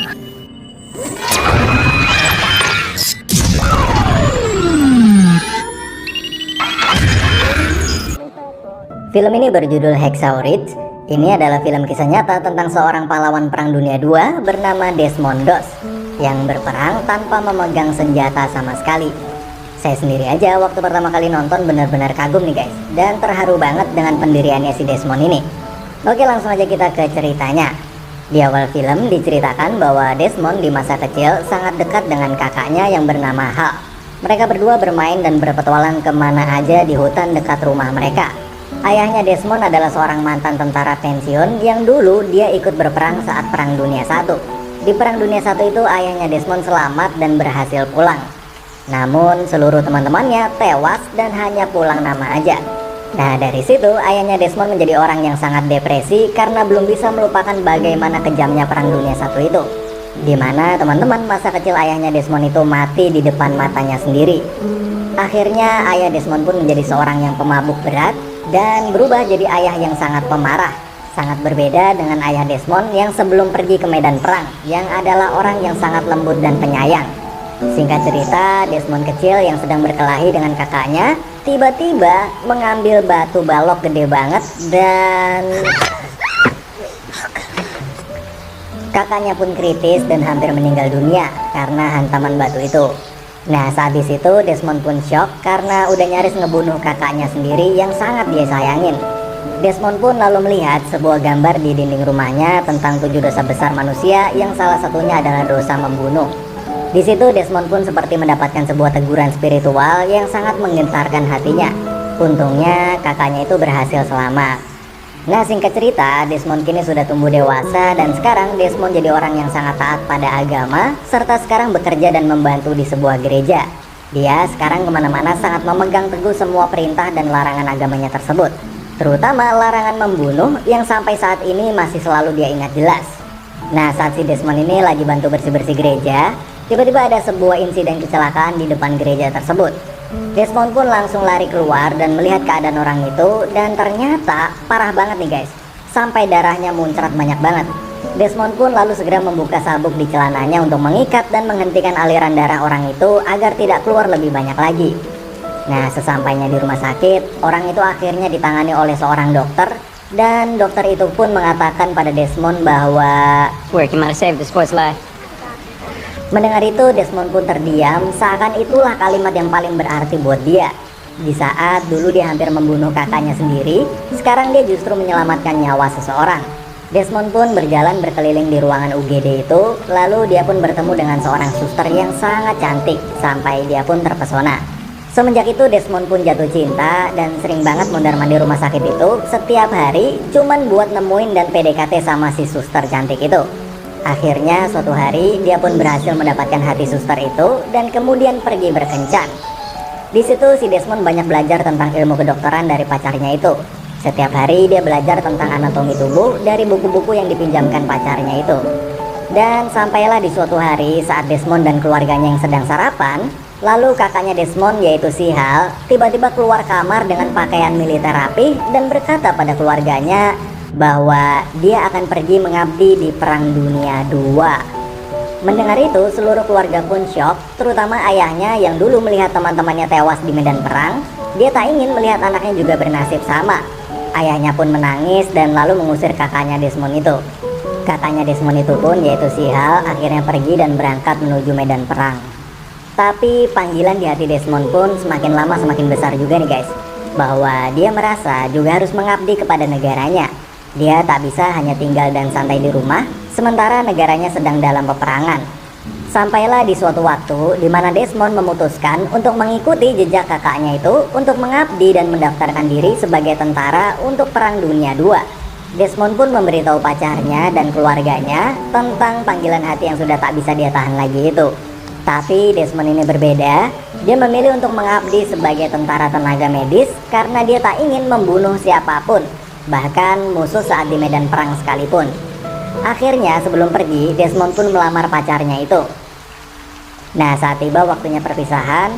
Film ini berjudul Hacksaw Ridge. Ini adalah film kisah nyata tentang seorang pahlawan Perang Dunia II bernama Desmond Doss yang berperang tanpa memegang senjata sama sekali. Saya sendiri aja waktu pertama kali nonton benar-benar kagum nih guys, dan terharu banget dengan pendiriannya si Desmond ini. Oke, langsung aja kita ke ceritanya. Di awal film diceritakan bahwa Desmond di masa kecil sangat dekat dengan kakaknya yang bernama Hal. Mereka berdua bermain dan berpetualang kemana aja di hutan dekat rumah mereka. Ayahnya Desmond adalah seorang mantan tentara pensiun yang dulu dia ikut berperang saat Perang Dunia I. Di Perang Dunia I itu ayahnya Desmond selamat dan berhasil pulang. Namun seluruh teman-temannya tewas dan hanya pulang nama aja. Nah, dari situ ayahnya Desmond menjadi orang yang sangat depresi karena belum bisa melupakan bagaimana kejamnya Perang Dunia I itu. Dimana teman-teman, masa kecil ayahnya Desmond itu mati di depan matanya sendiri. Akhirnya ayah Desmond pun menjadi seorang yang pemabuk berat dan berubah jadi ayah yang sangat pemarah. Sangat berbeda dengan ayah Desmond yang sebelum pergi ke medan perang, yang adalah orang yang sangat lembut dan penyayang. Singkat cerita, Desmond kecil yang sedang berkelahi dengan kakaknya tiba-tiba mengambil batu balok gede banget dan kakaknya pun kritis dan hampir meninggal dunia karena hantaman batu itu. Nah, saat di situ Desmond pun shock karena udah nyaris ngebunuh kakaknya sendiri yang sangat dia sayangin. Desmond pun lalu melihat sebuah gambar di dinding rumahnya tentang 7 dosa besar manusia yang salah satunya adalah dosa membunuh. Di situ Desmond pun seperti mendapatkan sebuah teguran spiritual yang sangat menggentarkan hatinya. Untungnya kakaknya itu berhasil selamat. Nah, singkat cerita, Desmond kini sudah tumbuh dewasa dan sekarang Desmond jadi orang yang sangat taat pada agama serta sekarang bekerja dan membantu di sebuah gereja. Dia sekarang kemana-mana sangat memegang teguh semua perintah dan larangan agamanya tersebut, terutama larangan membunuh yang sampai saat ini masih selalu dia ingat jelas. Nah, saat si Desmond ini lagi bantu bersih-bersih gereja, tiba-tiba ada sebuah insiden kecelakaan di depan gereja tersebut. Desmond pun langsung lari keluar dan melihat keadaan orang itu, dan ternyata parah banget nih guys, sampai darahnya muncrat banyak banget. Desmond pun lalu segera membuka sabuk di celananya untuk mengikat dan menghentikan aliran darah orang itu agar tidak keluar lebih banyak lagi. Nah, sesampainya di rumah sakit, orang itu akhirnya ditangani oleh seorang dokter, dan dokter itu pun mengatakan pada Desmond bahwa "We're gonna save this boy's life." Mendengar itu, Desmond pun terdiam, seakan itulah kalimat yang paling berarti buat dia. Di saat dulu dia hampir membunuh kakaknya sendiri, sekarang dia justru menyelamatkan nyawa seseorang. Desmond pun berjalan berkeliling di ruangan UGD itu, lalu dia pun bertemu dengan seorang suster yang sangat cantik, sampai dia pun terpesona. Semenjak itu Desmond pun jatuh cinta dan sering banget mondar-mandir rumah sakit itu setiap hari cuman buat nemuin dan PDKT sama si suster cantik itu. Akhirnya suatu hari dia pun berhasil mendapatkan hati suster itu dan kemudian pergi berkencan. Di situ si Desmond banyak belajar tentang ilmu kedokteran dari pacarnya itu. Setiap hari dia belajar tentang anatomi tubuh dari buku-buku yang dipinjamkan pacarnya itu. Dan sampailah di suatu hari saat Desmond dan keluarganya yang sedang sarapan, lalu kakaknya Desmond yaitu si Hal tiba-tiba keluar kamar dengan pakaian militer rapi dan berkata pada keluarganya bahwa dia akan pergi mengabdi di Perang Dunia II. Mendengar itu, seluruh keluarga pun syok, terutama ayahnya yang dulu melihat teman-temannya tewas di medan perang. Dia tak ingin melihat anaknya juga bernasib sama. Ayahnya pun menangis dan lalu mengusir kakaknya Desmond itu. Kakaknya Desmond itu pun yaitu si Hal akhirnya pergi dan berangkat menuju medan perang. Tapi panggilan di hati Desmond pun semakin lama semakin besar juga nih guys, bahwa dia merasa juga harus mengabdi kepada negaranya. Dia tak bisa hanya tinggal dan santai di rumah, sementara negaranya sedang dalam peperangan. Sampailah di suatu waktu di mana Desmond memutuskan untuk mengikuti jejak kakaknya itu untuk mengabdi dan mendaftarkan diri sebagai tentara untuk Perang Dunia II. Desmond pun memberitahu pacarnya dan keluarganya tentang panggilan hati yang sudah tak bisa dia tahan lagi itu. Tapi Desmond ini berbeda, dia memilih untuk mengabdi sebagai tentara tenaga medis karena dia tak ingin membunuh siapapun, bahkan musuh saat di medan perang sekalipun. Akhirnya sebelum pergi, Desmond pun melamar pacarnya itu. Nah, saat tiba waktunya perpisahan,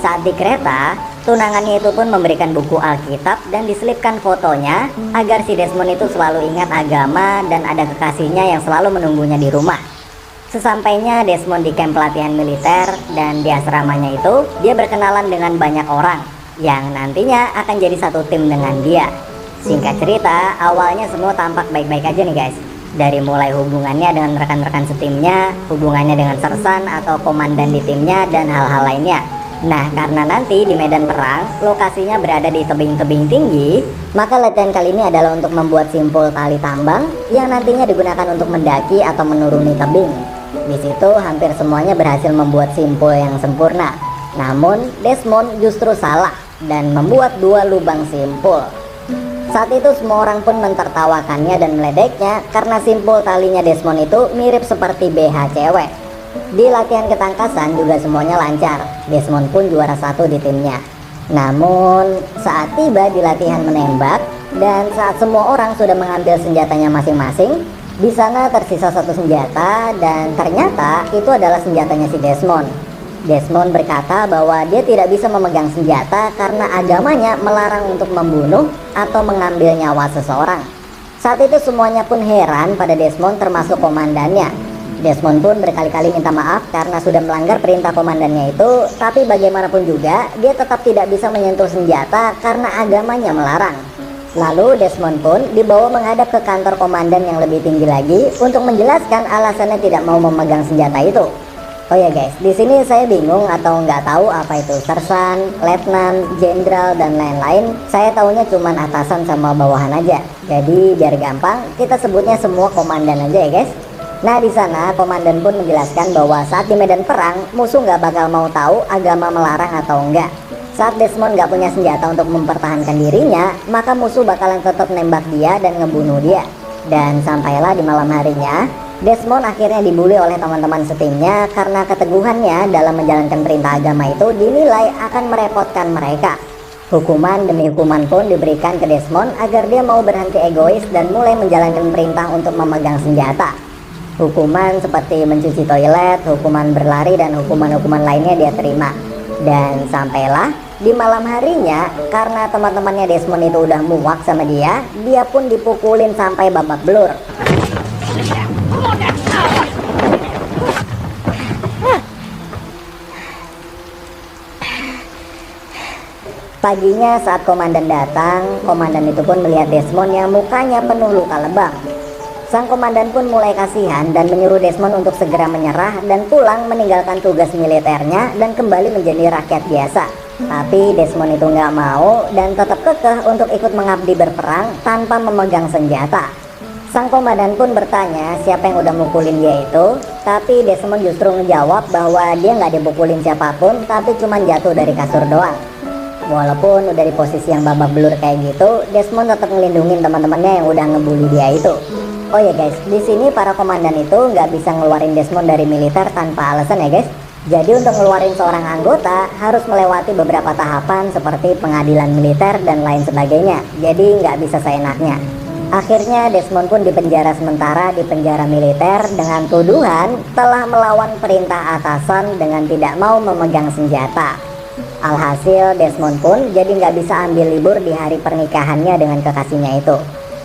saat di kereta, tunangannya itu pun memberikan buku Alkitab dan diselipkan fotonya agar si Desmond itu selalu ingat agama dan ada kekasihnya yang selalu menunggunya di rumah. Sesampainya Desmond di camp pelatihan militer dan di asramanya itu, dia berkenalan dengan banyak orang yang nantinya akan jadi satu tim dengan dia. Singkat cerita, awalnya semua tampak baik-baik aja nih guys. Dari mulai hubungannya dengan rekan-rekan setimnya, hubungannya dengan sersan atau komandan di timnya, dan hal-hal lainnya. Nah, karena nanti di medan perang, lokasinya berada di tebing-tebing tinggi, maka latihan kali ini adalah untuk membuat simpul tali tambang yang nantinya digunakan untuk mendaki atau menuruni tebing. Di situ hampir semuanya berhasil membuat simpul yang sempurna. Namun, Desmond justru salah dan membuat 2 lubang simpul. Saat itu semua orang pun mentertawakannya dan meledeknya karena simpul talinya Desmond itu mirip seperti BH cewek. Di latihan ketangkasan juga semuanya lancar. Desmond pun juara 1 di timnya. Namun saat tiba di latihan menembak dan saat semua orang sudah mengambil senjatanya masing-masing, di sana tersisa 1 senjata dan ternyata itu adalah senjatanya si Desmond. Desmond berkata bahwa dia tidak bisa memegang senjata karena agamanya melarang untuk membunuh atau mengambil nyawa seseorang. Saat itu semuanya pun heran pada Desmond termasuk komandannya. Desmond pun berkali-kali minta maaf karena sudah melanggar perintah komandannya itu, tapi bagaimanapun juga dia tetap tidak bisa menyentuh senjata karena agamanya melarang. Lalu Desmond pun dibawa menghadap ke kantor komandan yang lebih tinggi lagi untuk menjelaskan alasannya tidak mau memegang senjata itu. Oh ya guys, di sini saya bingung atau nggak tahu apa itu sersan, letnan, jenderal, dan lain-lain. Saya taunya cuman atasan sama bawahan aja. Jadi biar gampang, kita sebutnya semua komandan aja ya guys. Nah di sana komandan pun menjelaskan bahwa saat di medan perang musuh nggak bakal mau tahu agama melarang atau enggak. Saat Desmond nggak punya senjata untuk mempertahankan dirinya, maka musuh bakalan tetap nembak dia dan ngebunuh dia. Dan sampailah di malam harinya, Desmond akhirnya dibully oleh teman-teman setimnya karena keteguhannya dalam menjalankan perintah agama itu dinilai akan merepotkan mereka. Hukuman demi hukuman pun diberikan ke Desmond agar dia mau berhenti egois dan mulai menjalankan perintah untuk memegang senjata. Hukuman seperti mencuci toilet, hukuman berlari, dan hukuman-hukuman lainnya dia terima. Dan sampailah di malam harinya, karena teman-temannya Desmond itu udah muak sama dia pun dipukulin sampai babak belur. Paginya saat komandan datang, komandan itu pun melihat Desmond yang mukanya penuh luka lebam. Sang komandan pun mulai kasihan dan menyuruh Desmond untuk segera menyerah dan pulang meninggalkan tugas militernya dan kembali menjadi rakyat biasa. Tapi Desmond itu nggak mau dan tetap kekeh untuk ikut mengabdi berperang tanpa memegang senjata. Sang komandan pun bertanya siapa yang udah mukulin dia itu, tapi Desmond justru ngejawab bahwa dia nggak dipukulin siapapun, tapi cuma jatuh dari kasur doang. Walaupun udah di posisi yang babak belur kayak gitu, Desmond tetap ngelindungin teman-temannya yang udah ngebully dia itu. Oh ya guys, di sini para komandan itu nggak bisa ngeluarin Desmond dari militer tanpa alasan ya guys. Jadi untuk ngeluarin seorang anggota harus melewati beberapa tahapan seperti pengadilan militer dan lain sebagainya. Jadi nggak bisa seenaknya. Akhirnya Desmond pun dipenjara sementara di penjara militer dengan tuduhan telah melawan perintah atasan dengan tidak mau memegang senjata. Alhasil Desmond pun jadi nggak bisa ambil libur di hari pernikahannya dengan kekasihnya itu.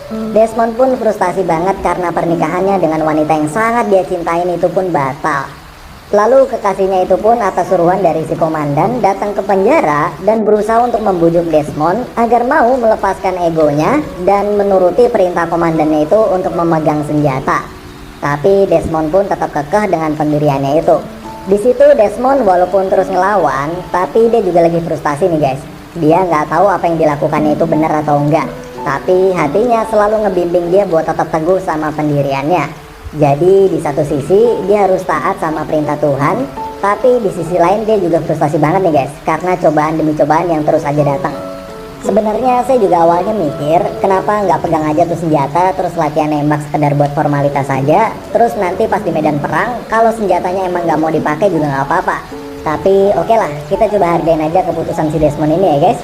Desmond pun frustasi banget karena pernikahannya dengan wanita yang sangat dia cintain itu pun batal. Lalu kekasihnya itu pun atas suruhan dari si komandan datang ke penjara dan berusaha untuk membujuk Desmond agar mau melepaskan egonya dan menuruti perintah komandannya itu untuk memegang senjata. Tapi Desmond pun tetap kekeh dengan pendiriannya itu. Di situ Desmond walaupun terus ngelawan, tapi dia juga lagi frustasi nih guys. Dia nggak tahu apa yang dilakukannya itu benar atau enggak. Tapi hatinya selalu ngebimbing dia buat tetap teguh sama pendiriannya. Jadi di satu sisi dia harus taat sama perintah Tuhan, tapi di sisi lain dia juga frustasi banget nih guys, karena cobaan demi cobaan yang terus aja datang. Sebenarnya saya juga awalnya mikir kenapa nggak pegang aja tuh senjata terus latihan nembak sekedar buat formalitas saja, terus nanti pas di medan perang kalau senjatanya emang nggak mau dipakai juga nggak apa-apa. Tapi oke lah, kita coba hargain aja keputusan si Desmond ini ya guys.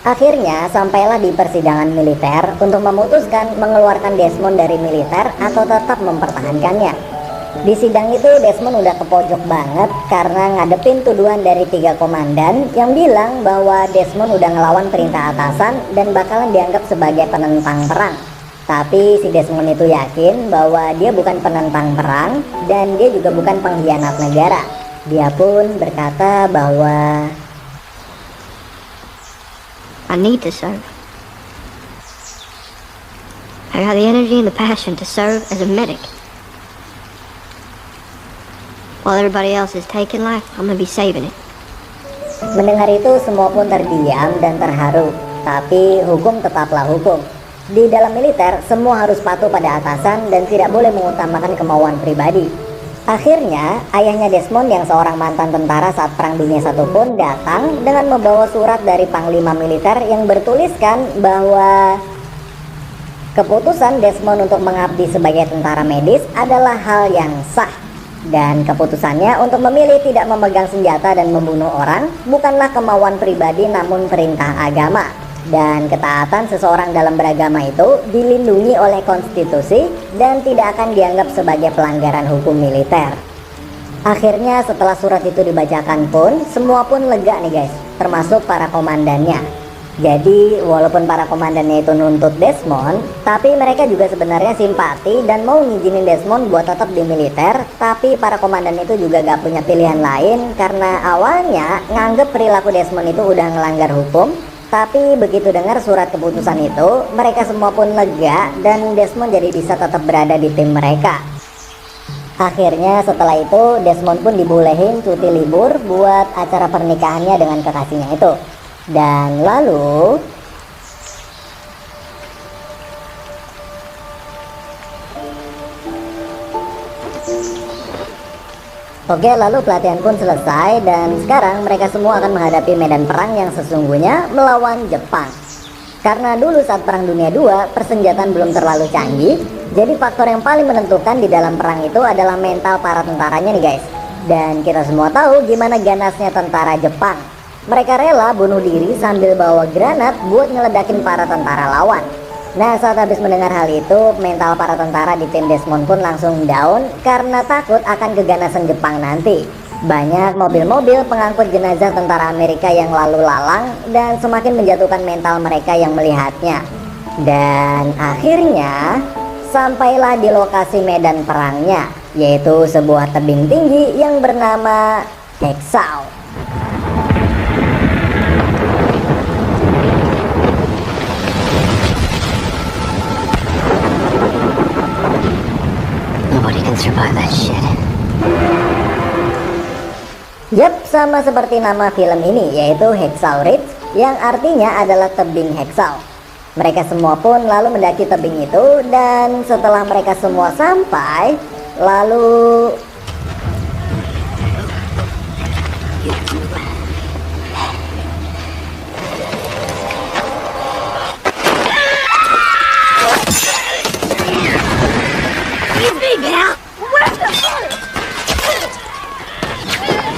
Akhirnya sampailah di persidangan militer untuk memutuskan mengeluarkan Desmond dari militer atau tetap mempertahankannya. Di sidang itu Desmond udah kepojok banget karena ngadepin tuduhan dari 3 komandan yang bilang bahwa Desmond udah ngelawan perintah atasan dan bakalan dianggap sebagai penentang perang. Tapi si Desmond itu yakin bahwa dia bukan penentang perang dan dia juga bukan pengkhianat negara. Dia pun berkata bahwa I need to serve. I got the energy and the passion to serve as a medic. While everybody else is taking life, I'm gonna be saving it. mendengar itu semua pun terdiam dan terharu. Tapi hukum tetaplah hukum. Di dalam militer, semua harus patuh pada atasan dan tidak boleh mengutamakan kemauan pribadi. Akhirnya, ayahnya Desmond yang seorang mantan tentara saat Perang Dunia I pun datang dengan membawa surat dari Panglima Militer yang bertuliskan bahwa keputusan Desmond untuk mengabdi sebagai tentara medis adalah hal yang sah. Dan keputusannya untuk memilih tidak memegang senjata dan membunuh orang bukanlah kemauan pribadi namun perintah agama. Dan ketaatan seseorang dalam beragama itu dilindungi oleh konstitusi dan tidak akan dianggap sebagai pelanggaran hukum militer. Akhirnya setelah surat itu dibacakan pun semua pun lega nih guys, termasuk para komandannya. Jadi walaupun para komandannya itu nuntut Desmond, tapi mereka juga sebenarnya simpati dan mau ngizinin Desmond buat tetap di militer. Tapi para komandan itu juga gak punya pilihan lain karena awalnya nganggep perilaku Desmond itu udah ngelanggar hukum. Tapi begitu dengar surat keputusan itu, mereka semua pun lega dan Desmond jadi bisa tetap berada di tim mereka. Akhirnya setelah itu Desmond pun dibolehin cuti libur buat acara pernikahannya dengan kekasihnya itu. Dan lalu lalu pelatihan pun selesai dan sekarang mereka semua akan menghadapi medan perang yang sesungguhnya melawan Jepang. Karena dulu saat Perang Dunia II persenjataan belum terlalu canggih, jadi faktor yang paling menentukan di dalam perang itu adalah mental para tentaranya nih guys. Dan kita semua tahu gimana ganasnya tentara Jepang. Mereka rela bunuh diri sambil bawa granat buat ngeledakin para tentara lawan. Nah, saat habis mendengar hal itu, mental para tentara di tim Desmond pun langsung down karena takut akan keganasan Jepang nanti. Banyak mobil-mobil pengangkut jenazah tentara Amerika yang lalu lalang dan semakin menjatuhkan mental mereka yang melihatnya. Dan akhirnya sampailah di lokasi medan perangnya, yaitu sebuah tebing tinggi yang bernama Hexau. Nobody can survive that shit. Yap, sama seperti nama film ini, yaitu Hexau Ridge, yang artinya adalah tebing Hexau. Mereka semua pun lalu mendaki tebing itu, dan setelah mereka semua sampai, lalu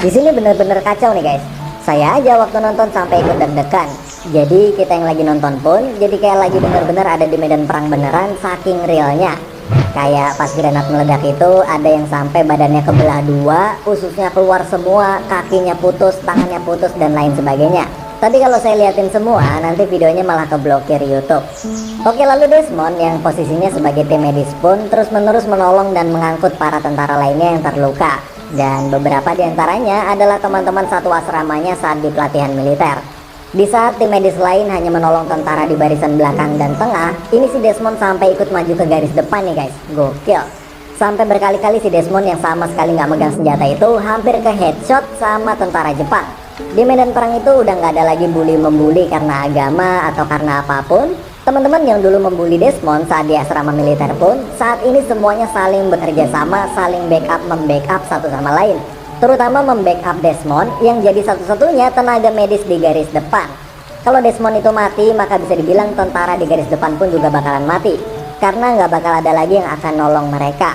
di sini bener-bener kacau nih guys. Saya aja waktu nonton sampai ikut deg-degan. Jadi kita yang lagi nonton pun jadi kayak lagi bener-bener ada di medan perang beneran saking realnya. Kayak pas granat meledak itu ada yang sampai badannya kebelah dua, ususnya keluar semua, kakinya putus, tangannya putus dan lain sebagainya. Tapi kalau saya liatin semua nanti videonya malah keblokir YouTube. Oke, lalu Desmond yang posisinya sebagai tim medis pun terus-menerus menolong dan mengangkut para tentara lainnya yang terluka. Dan beberapa diantaranya adalah teman-teman satu asramanya saat di pelatihan militer. Di saat tim medis lain hanya menolong tentara di barisan belakang dan tengah, ini si Desmond sampai ikut maju ke garis depan nih guys. Gokil. Sampai berkali-kali si Desmond yang sama sekali nggak megang senjata itu hampir ke headshot sama tentara Jepang. Di medan perang itu udah nggak ada lagi bully-membuli karena agama atau karena apapun. Teman-teman yang dulu membuli Desmond saat di asrama militer pun saat ini semuanya saling bekerja sama, saling membackup satu sama lain. Terutama membackup Desmond yang jadi satu-satunya tenaga medis di garis depan. Kalau Desmond itu mati, maka bisa dibilang tentara di garis depan pun juga bakalan mati. Karena nggak bakal ada lagi yang akan nolong mereka.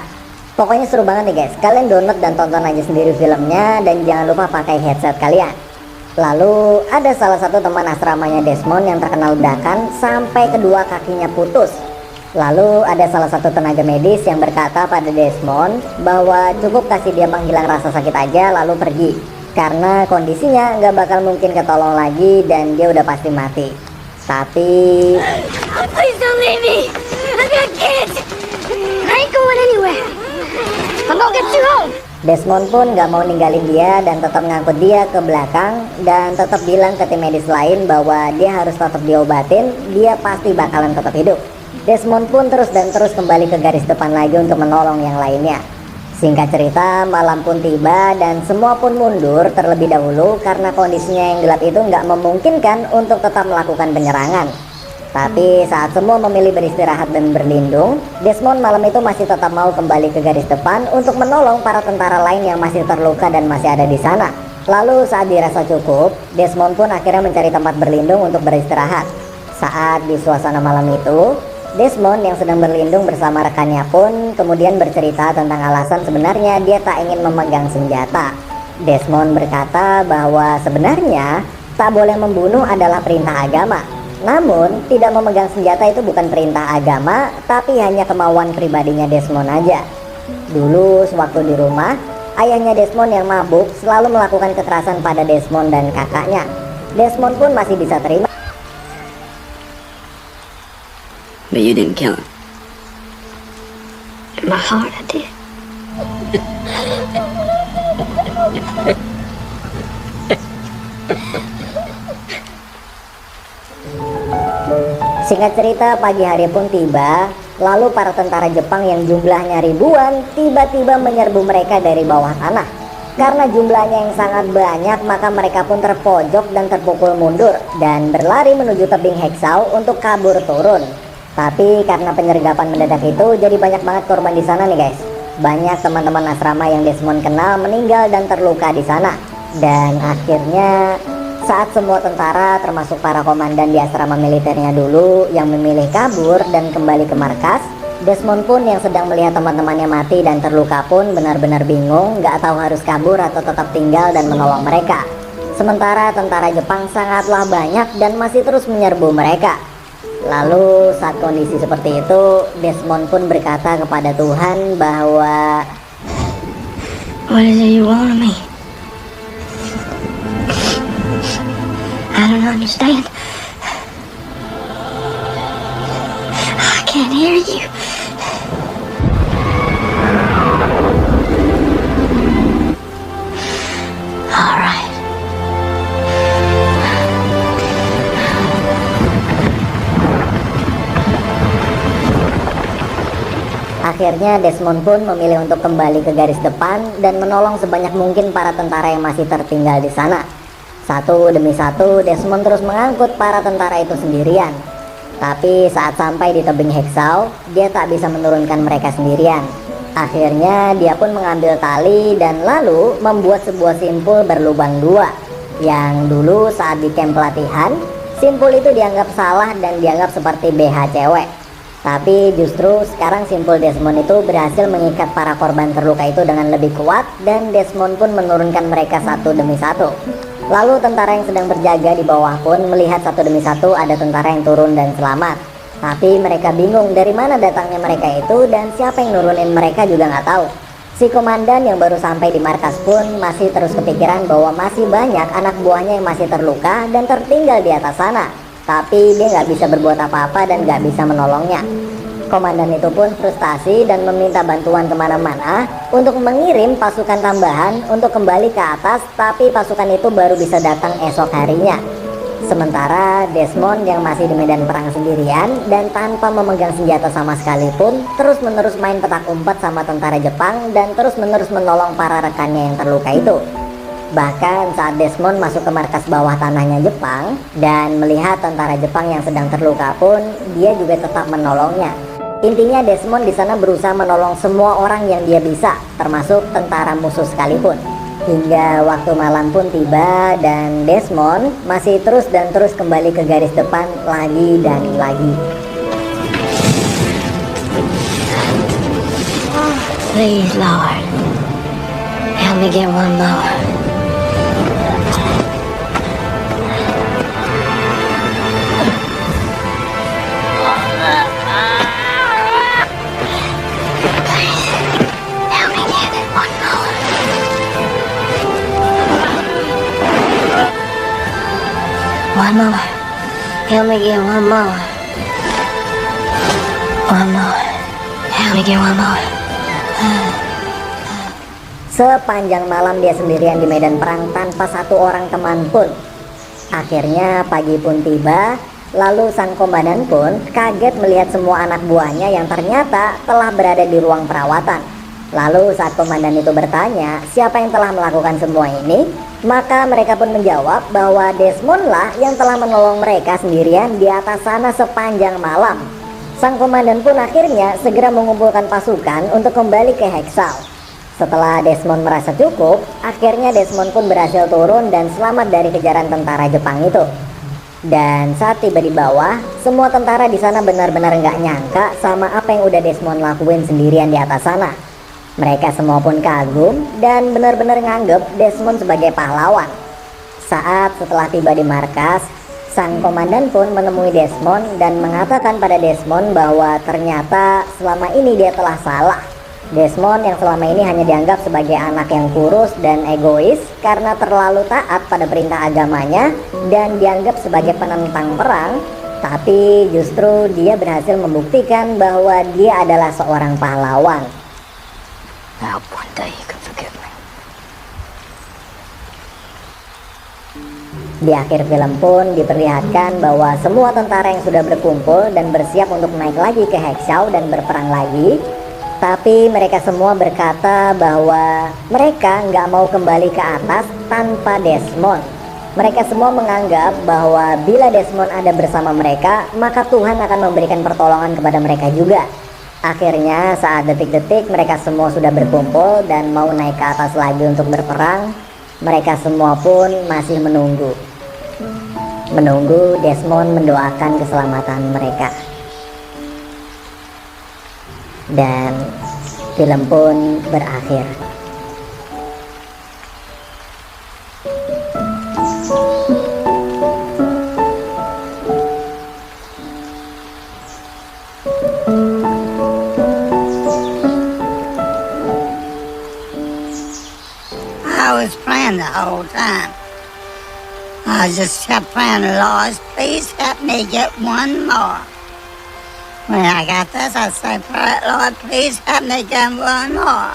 Pokoknya seru banget nih guys. Kalian download dan tonton aja sendiri filmnya dan jangan lupa pakai headset kalian. Lalu ada salah satu teman asramanya Desmond yang terkena ledakan sampai kedua kakinya putus. Lalu ada salah satu tenaga medis yang berkata pada Desmond bahwa cukup kasih dia menghilang rasa sakit aja lalu pergi. Karena kondisinya nggak bakal mungkin ketolong lagi dan dia udah pasti mati. Tapi Please don't leave me. I got kids. I ain't going anywhere. I'm gonna get you home. Desmond pun gak mau ninggalin dia dan tetap ngangkut dia ke belakang dan tetap bilang ke tim medis lain bahwa dia harus tetap diobatin, dia pasti bakalan tetap hidup. Desmond pun terus dan terus kembali ke garis depan lagi untuk menolong yang lainnya. Singkat cerita, malam pun tiba dan semua pun mundur terlebih dahulu karena kondisinya yang gelap itu nggak memungkinkan untuk tetap melakukan penyerangan. Tapi saat semua memilih beristirahat dan berlindung, Desmond malam itu masih tetap mau kembali ke garis depan untuk menolong para tentara lain yang masih terluka dan masih ada di sana. Lalu saat dirasa cukup, Desmond pun akhirnya mencari tempat berlindung untuk beristirahat. Saat di suasana malam itu, Desmond yang sedang berlindung bersama rekannya pun kemudian bercerita tentang alasan sebenarnya dia tak ingin memegang senjata. Desmond berkata bahwa sebenarnya tak boleh membunuh adalah perintah agama. Namun, tidak memegang senjata itu bukan perintah agama, tapi hanya kemauan pribadinya Desmond aja. Dulu, sewaktu di rumah, ayahnya Desmond yang mabuk selalu melakukan kekerasan pada Desmond dan kakaknya. Desmond pun masih bisa terima. But you didn't kill him. In my heart, I did. Singkat cerita, pagi hari pun tiba, lalu para tentara Jepang yang jumlahnya ribuan tiba-tiba menyerbu mereka dari bawah tanah. Karena jumlahnya yang sangat banyak, maka mereka pun terpojok dan terpukul mundur dan berlari menuju tebing Heksau untuk kabur turun. Tapi karena penyergapan mendadak itu, jadi banyak banget korban di sana nih guys. Banyak teman-teman asrama yang Desmond kenal meninggal dan terluka di sana. Dan akhirnya saat semua tentara termasuk para komandan di asrama militernya dulu yang memilih kabur dan kembali ke markas, Desmond pun yang sedang melihat teman-temannya mati dan terluka pun benar-benar bingung, gak tahu harus kabur atau tetap tinggal dan menolong mereka. Sementara tentara Jepang sangatlah banyak dan masih terus menyerbu mereka. Lalu saat kondisi seperti itu, Desmond pun berkata kepada Tuhan bahwa What is it you want of me? I don't understand. I can't hear you. All right. akhirnya Desmond pun memilih untuk kembali ke garis depan dan menolong sebanyak mungkin para tentara yang masih tertinggal di sana. Satu demi satu, Desmond terus mengangkut para tentara itu sendirian. Tapi saat sampai di tebing Heksau, dia tak bisa menurunkan mereka sendirian. Akhirnya dia pun mengambil tali dan lalu membuat sebuah simpul berlubang dua. Yang dulu saat di camp pelatihan, simpul itu dianggap salah dan dianggap seperti BH cewek. Tapi justru sekarang simpul Desmond itu berhasil mengikat para korban terluka itu dengan lebih kuat, dan Desmond pun menurunkan mereka satu demi satu. Lalu tentara yang sedang berjaga di bawah pun melihat satu demi satu ada tentara yang turun dan selamat. Tapi mereka bingung dari mana datangnya mereka itu, dan siapa yang nurunin mereka juga nggak tahu. Si komandan yang baru sampai di markas pun masih terus kepikiran bahwa masih banyak anak buahnya yang masih terluka dan tertinggal di atas sana. Tapi dia nggak bisa berbuat apa-apa dan nggak bisa menolongnya. Komandan itu pun frustasi dan meminta bantuan kemana-mana untuk mengirim pasukan tambahan untuk kembali ke atas, tapi pasukan itu baru bisa datang esok harinya. Sementara Desmond yang masih di medan perang sendirian dan tanpa memegang senjata sama sekali pun terus-menerus main petak umpet sama tentara Jepang dan terus-menerus menolong para rekannya yang terluka itu. Bahkan saat Desmond masuk ke markas bawah tanahnya Jepang dan melihat tentara Jepang yang sedang terluka pun, dia juga tetap menolongnya. Intinya Desmond di sana berusaha menolong semua orang yang dia bisa, termasuk tentara musuh sekalipun. Hingga waktu malam pun tiba dan Desmond masih terus dan terus kembali ke garis depan lagi dan lagi. Please, Lord, help me get one more. One more. Help me get one more. One more. Let me get one more. Sepanjang malam dia sendirian di medan perang tanpa satu orang teman pun. Akhirnya pagi pun tiba, lalu sang komandan pun kaget melihat semua anak buahnya yang ternyata telah berada di ruang perawatan. Lalu saat komandan itu bertanya siapa yang telah melakukan semua ini, maka mereka pun menjawab bahwa Desmond lah yang telah menolong mereka sendirian di atas sana sepanjang malam. Sang komandan pun akhirnya segera mengumpulkan pasukan untuk kembali ke Hexal. Setelah Desmond merasa cukup, akhirnya Desmond pun berhasil turun dan selamat dari kejaran tentara Jepang itu. Dan saat tiba di bawah, semua tentara di sana benar-benar nggak nyangka sama apa yang udah Desmond lakuin sendirian di atas sana. Mereka semua pun kagum dan benar-benar nganggep Desmond sebagai pahlawan. Saat setelah tiba di markas, sang komandan pun menemui Desmond dan mengatakan pada Desmond bahwa ternyata selama ini dia telah salah. Desmond yang selama ini hanya dianggap sebagai anak yang kurus dan egois karena terlalu taat pada perintah agamanya dan dianggap sebagai penentang perang, tapi justru dia berhasil membuktikan bahwa dia adalah seorang pahlawan. I hope one day you can forgive me. Di akhir film pun diperlihatkan bahwa semua tentara yang sudah berkumpul dan bersiap untuk naik lagi ke Hexau dan berperang lagi. Tapi mereka semua berkata bahwa mereka nggak mau kembali ke atas tanpa Desmond. Mereka semua menganggap bahwa bila Desmond ada bersama mereka, maka Tuhan akan memberikan pertolongan kepada mereka juga. Akhirnya saat detik-detik mereka semua sudah berkumpul dan mau naik ke atas lagi untuk berperang, mereka semua pun masih menunggu Desmond mendoakan keselamatan mereka. Dan film pun berakhir. I was praying the whole time. I just kept praying, Lord, please help me get one more. When I got this, I said, Lord, please help me get one more.